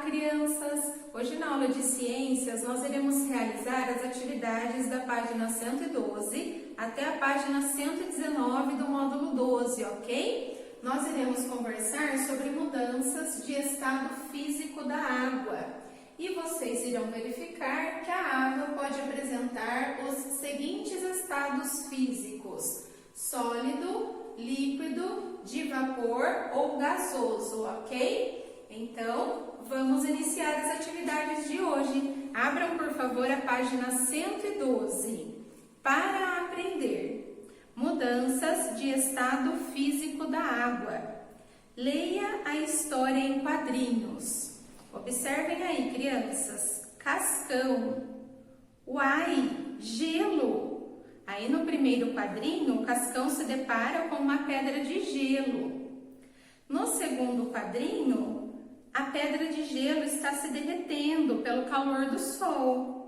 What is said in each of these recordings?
crianças! Hoje na aula de ciências nós iremos realizar as atividades da página 112 até a página 119 do módulo 12, ok? Nós iremos conversar sobre mudanças de estado físico da água e vocês irão verificar que a água pode apresentar os seguintes estados físicos: sólido, líquido, de vapor ou gasoso, ok? Então, vamos iniciar as atividades de hoje. Abram, por favor, a página 112. Para aprender. Mudanças de estado físico da água. Leia a história em quadrinhos. Observem aí, crianças. Cascão. Uai, gelo. Aí no primeiro quadrinho, o Cascão se depara com uma pedra de gelo. No segundo quadrinho, a pedra de gelo está se derretendo pelo calor do sol.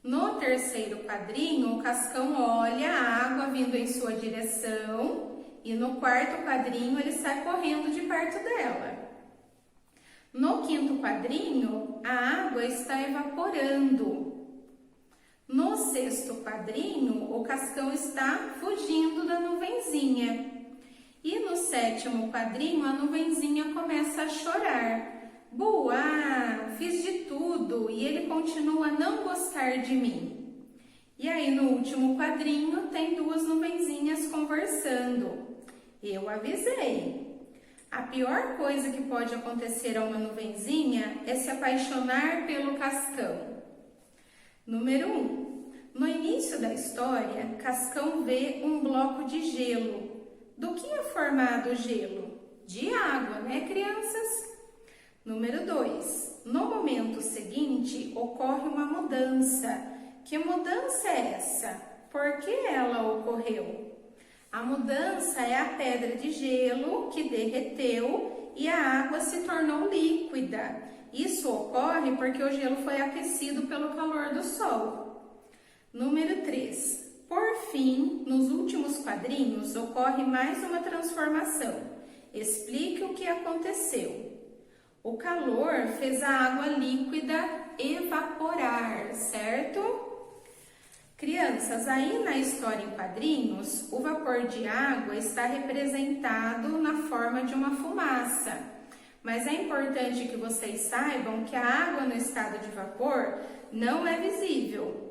No terceiro quadrinho, o Cascão olha a água vindo em sua direção e no quarto quadrinho ele sai correndo de perto dela. No quinto quadrinho, a água está evaporando. No sexto quadrinho, o Cascão está fugindo da nuvenzinha. E no sétimo quadrinho, a nuvenzinha começa a chorar. Buá, fiz de tudo e ele continua a não gostar de mim. E aí no último quadrinho tem duas nuvenzinhas conversando. Eu avisei. A pior coisa que pode acontecer a uma nuvenzinha é se apaixonar pelo Cascão. Número 1. No início da história, Cascão vê um bloco de gelo. Do que é formado o gelo? De água, né, crianças? Número 2. No momento seguinte, ocorre uma mudança. Que mudança é essa? Por que ela ocorreu? A mudança é a pedra de gelo que derreteu e a água se tornou líquida. Isso ocorre porque o gelo foi aquecido pelo calor do sol. Número 3. Por fim, nos últimos quadrinhos, ocorre mais uma transformação. Explique o que aconteceu. O calor fez a água líquida evaporar, certo? Crianças, aí na história em quadrinhos, o vapor de água está representado na forma de uma fumaça. Mas é importante que vocês saibam que a água no estado de vapor não é visível.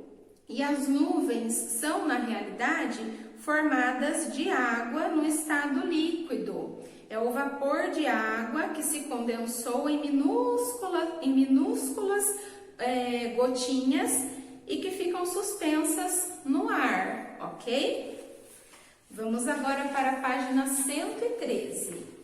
E as nuvens são, na realidade, formadas de água no estado líquido. É o vapor de água que se condensou em minúsculas gotinhas e que ficam suspensas no ar, ok? Vamos agora para a página 113.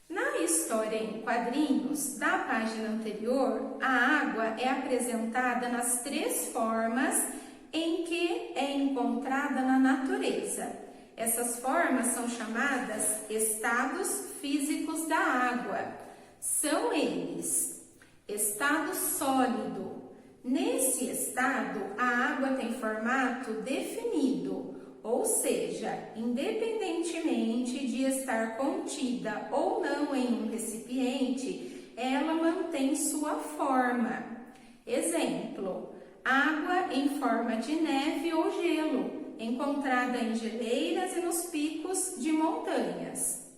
Na história em quadrinhos da página anterior, a água é apresentada nas três formas em que é encontrada na natureza. Essas formas são chamadas estados físicos da água. São eles: estado sólido. Nesse estado, a água tem formato definido. Ou seja, independentemente de estar contida ou não em um recipiente, ela mantém sua forma. Exemplo: água em forma de neve ou gelo, encontrada em geleiras e nos picos de montanhas.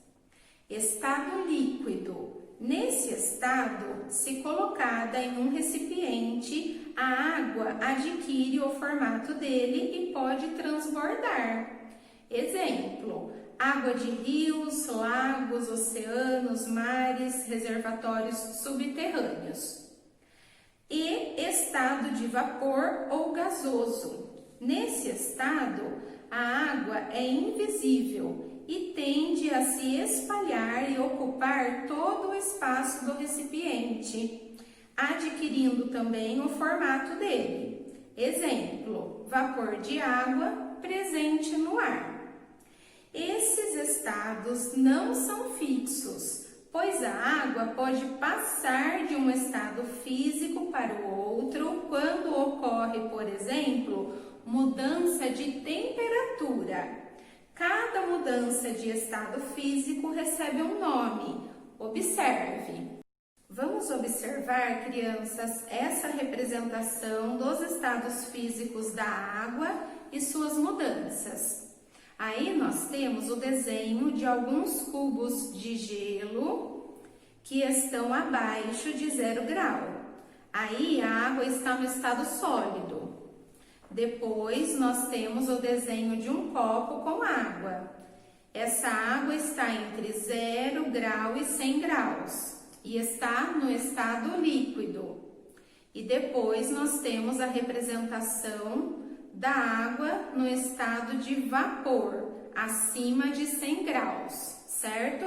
Estado líquido. Nesse estado, se colocada em um recipiente, a água adquire o formato dele e pode transbordar. Exemplo: água de rios, lagos, oceanos, mares, reservatórios subterrâneos. E estado de vapor ou gasoso. Nesse estado, a água é invisível e tende a se espalhar e ocupar todo o espaço do recipiente, adquirindo também o formato dele. Exemplo: vapor de água presente no ar. Esses estados não são fixos, pois a água pode passar de um estado físico para o outro quando ocorre, por exemplo, mudança de temperatura. Cada mudança de estado físico recebe um nome. Observe. Vamos Vamos observar, crianças, essa representação dos estados físicos da água e suas mudanças. Aí nós temos o desenho de alguns cubos de gelo que estão abaixo de 0 grau. Aí a água está no estado sólido. Depois nós temos o desenho de um copo com água. Essa água está entre 0 grau e 100 graus e está no estado líquido. E depois nós temos a representação da água no estado de vapor, acima de 100 graus, certo?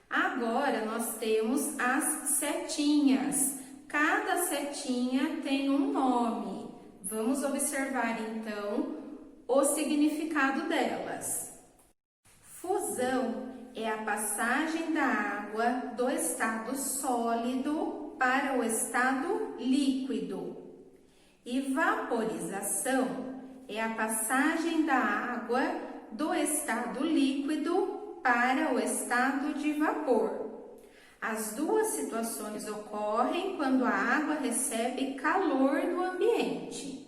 Agora nós temos as setinhas. Cada setinha tem um nome. Vamos observar então o significado delas. Fusão é a passagem da água do estado sólido para o estado líquido. E vaporização é a passagem da água do estado líquido para o estado de vapor. As duas situações ocorrem quando a água recebe calor do ambiente.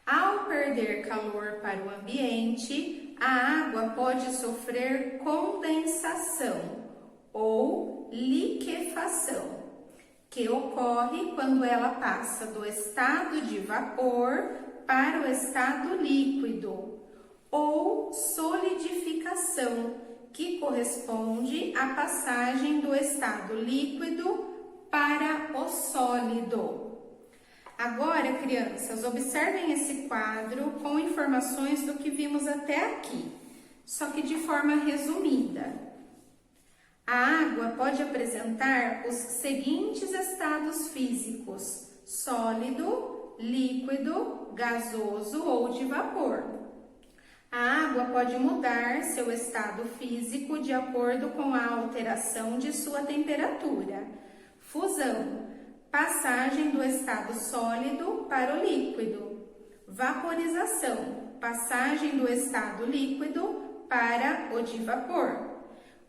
Ao perder calor para o ambiente, a água pode sofrer condensação ou liquefação, que ocorre quando ela passa do estado de vapor para o estado líquido, ou solidificação, que corresponde à passagem do estado líquido para o sólido. Agora, crianças, observem esse quadro com informações do que vimos até aqui, só que de forma resumida. A água pode apresentar os seguintes estados físicos: sólido, líquido, gasoso ou de vapor. A água pode mudar seu estado físico de acordo com a alteração de sua temperatura. Fusão, passagem do estado sólido para o líquido. Vaporização, passagem do estado líquido para o de vapor.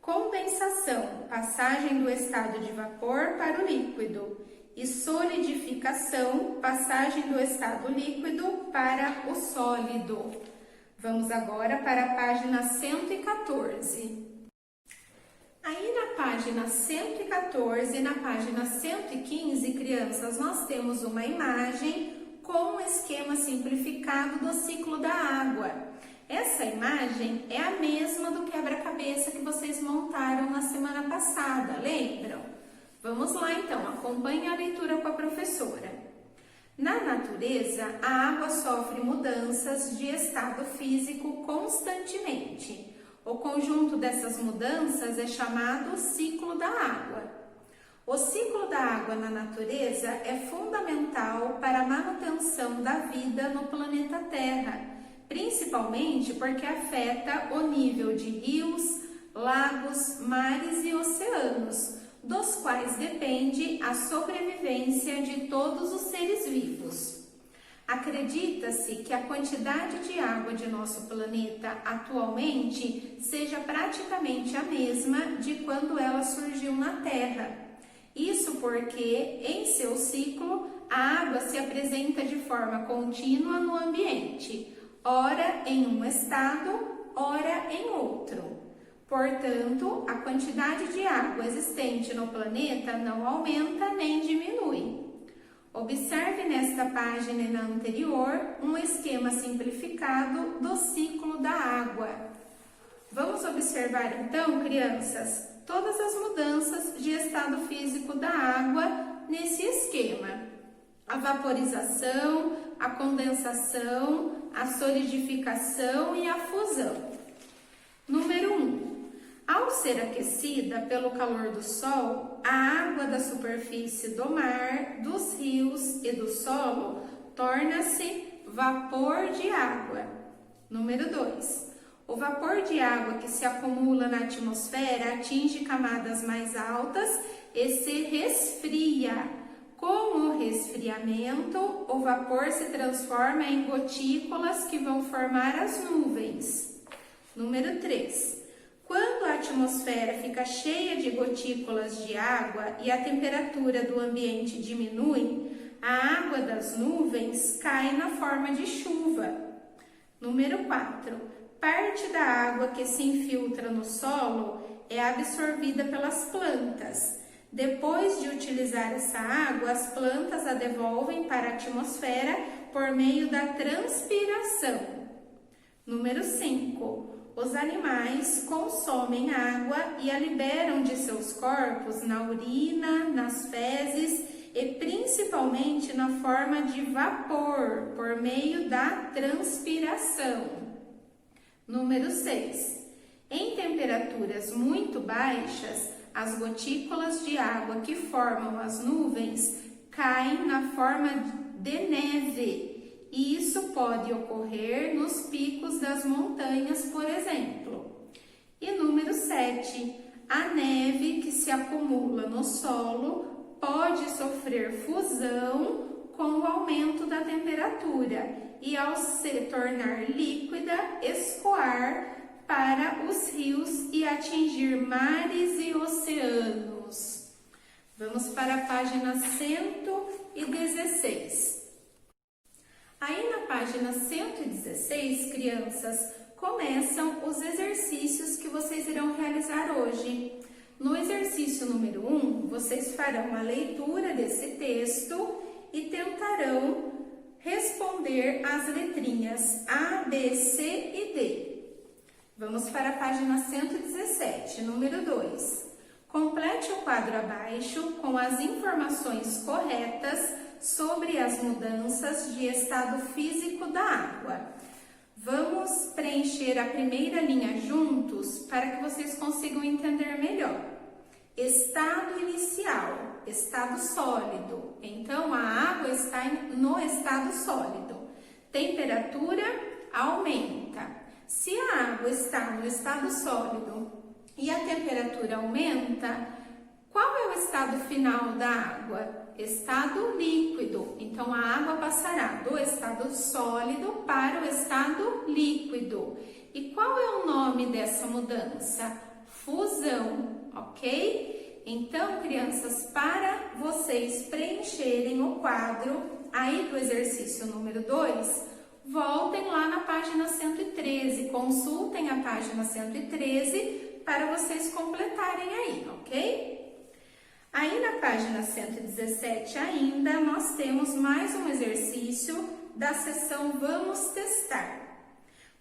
Condensação, passagem do estado de vapor para o líquido. E solidificação, passagem do estado líquido para o sólido. Vamos agora para a página 114. Aí na página 114 e na página 115, crianças, nós temos uma imagem com um esquema simplificado do ciclo da água. Essa imagem é a mesma do quebra-cabeça que vocês montaram na semana passada, lembram? Vamos lá então, acompanhe a leitura com a professora. Na natureza, a água sofre mudanças de estado físico constantemente. O conjunto dessas mudanças é chamado ciclo da água. O ciclo da água na natureza é fundamental para a manutenção da vida no planeta Terra, principalmente porque afeta o nível de rios, lagos, mares e oceanos, dos quais depende a sobrevivência de todos os seres vivos. Acredita-se que a quantidade de água de nosso planeta atualmente seja praticamente a mesma de quando ela surgiu na Terra. Isso porque, em seu ciclo, a água se apresenta de forma contínua no ambiente, ora em um estado, ora em outro. Portanto, a quantidade de água existente no planeta não aumenta nem diminui. Observe nesta página e na anterior um esquema simplificado do ciclo da água. Vamos observar então, crianças, todas as mudanças de estado físico da água nesse esquema. A vaporização, a condensação, a solidificação e a fusão. Número 1. Ao ser aquecida pelo calor do sol, a água da superfície do mar, dos rios e do solo torna-se vapor de água. Número 2. O vapor de água que se acumula na atmosfera atinge camadas mais altas e se resfria. Com o resfriamento, o vapor se transforma em gotículas que vão formar as nuvens. Número 3. Quando a atmosfera fica cheia de gotículas de água e a temperatura do ambiente diminui, a água das nuvens cai na forma de chuva. Número 4. Parte da água que se infiltra no solo é absorvida pelas plantas. Depois de utilizar essa água, as plantas a devolvem para a atmosfera por meio da transpiração. Número 5. Os animais consomem água e a liberam de seus corpos na urina, nas fezes e principalmente na forma de vapor, por meio da transpiração. Número 6. Em temperaturas muito baixas, as gotículas de água que formam as nuvens caem na forma de neve. E isso pode ocorrer nos picos das montanhas, por exemplo. E número 7, a neve que se acumula no solo pode sofrer fusão com o aumento da temperatura e, ao se tornar líquida, escoar para os rios e atingir mares e oceanos. Vamos para a página 116. Aí na página 116, crianças, começam os exercícios que vocês irão realizar hoje. No exercício número 1, vocês farão a leitura desse texto e tentarão responder as letrinhas A, B, C e D. Vamos para a página 117, número 2. Complete o quadro abaixo com as informações corretas sobre as mudanças de estado físico da água. Vamos preencher a primeira linha juntos para que vocês consigam entender melhor. Estado inicial, estado sólido. Então, a água está no estado sólido. Temperatura aumenta. Se a água está no estado sólido e a temperatura aumenta, qual é o estado final da água? Estado líquido. Então, a água passará do estado sólido para o estado líquido. E qual é o nome dessa mudança? Fusão, ok? Então, crianças, para vocês preencherem o quadro aí do exercício número 2, voltem lá na página 113, consultem a página 113 para vocês completarem aí, ok? Aí na página 117 ainda, nós temos mais um exercício da seção Vamos Testar.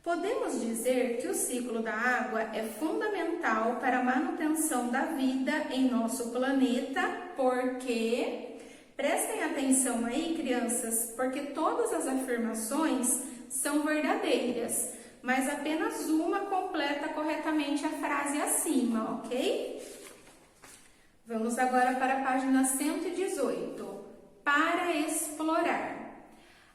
Podemos dizer que o ciclo da água é fundamental para a manutenção da vida em nosso planeta, porque, prestem atenção aí, crianças, porque todas as afirmações são verdadeiras, mas apenas uma completa corretamente a frase acima, ok? Vamos agora para a página 118, para explorar.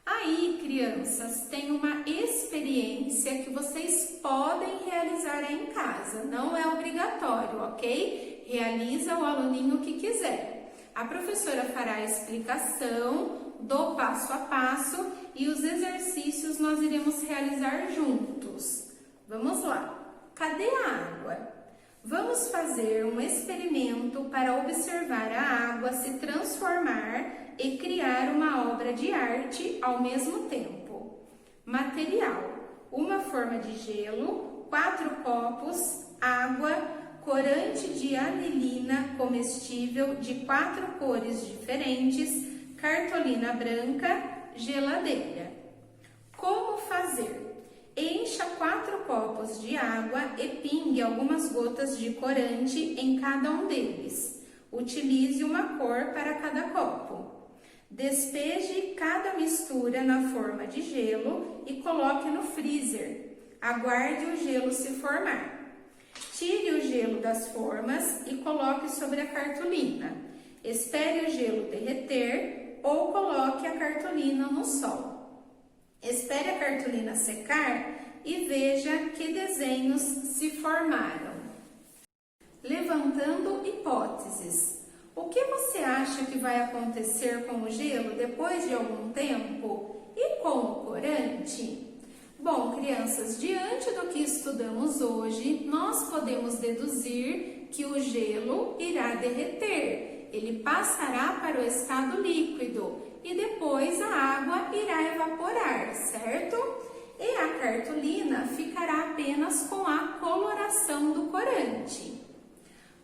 Aí, crianças, tem uma experiência que vocês podem realizar aí em casa, não é obrigatório, ok? Realiza o aluninho que quiser. A professora fará a explicação do passo a passo e os exercícios nós iremos realizar juntos. Vamos lá. Cadê a água? Vamos fazer um experimento para observar a água se transformar e criar uma obra de arte ao mesmo tempo. Material: uma forma de gelo, 4 copos, água, corante de anilina comestível de 4 cores diferentes, cartolina branca, geladeira. Como fazer? Encha 4 copos de água e pingue algumas gotas de corante em cada um deles. Utilize uma cor para cada copo. Despeje cada mistura na forma de gelo e coloque no freezer. Aguarde o gelo se formar. Tire o gelo das formas e coloque sobre a cartolina. Espere o gelo derreter ou coloque a cartolina no sol. Espere a cartolina secar e veja que desenhos se formaram. Levantando hipóteses. O que você acha que vai acontecer com o gelo depois de algum tempo? E com o corante? Bom, crianças, diante do que estudamos hoje, nós podemos deduzir que o gelo irá derreter. Ele passará para o estado líquido e depois a água irá evaporar, certo? E a cartolina ficará apenas com a coloração do corante.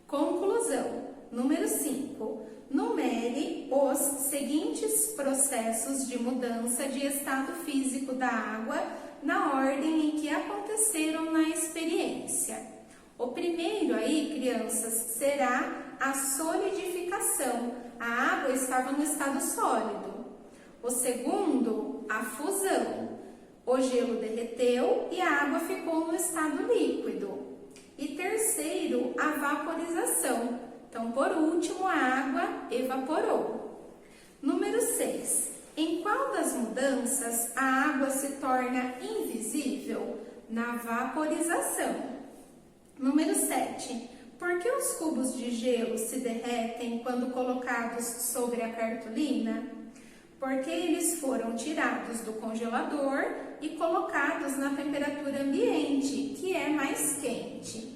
Conclusão. Número 5. Numere os seguintes processos de mudança de estado físico da água na ordem em que aconteceram na experiência. O primeiro aí, crianças, será a solidificação. A água estava no estado sólido. O segundo, a fusão. O gelo derreteu e a água ficou no estado líquido. E terceiro, a vaporização. Então, por último, a água evaporou. Número 6. Em qual das mudanças a água se torna invisível? Na vaporização. Número 7. Por que os cubos de gelo se derretem quando colocados sobre a cartolina? Porque eles foram tirados do congelador e colocados na temperatura ambiente, que é mais quente.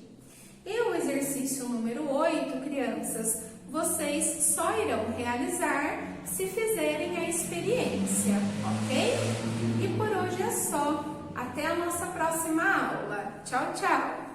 E o exercício número 8, crianças, vocês só irão realizar se fizerem a experiência, ok? E por hoje é só. Até a nossa próxima aula. Tchau, tchau!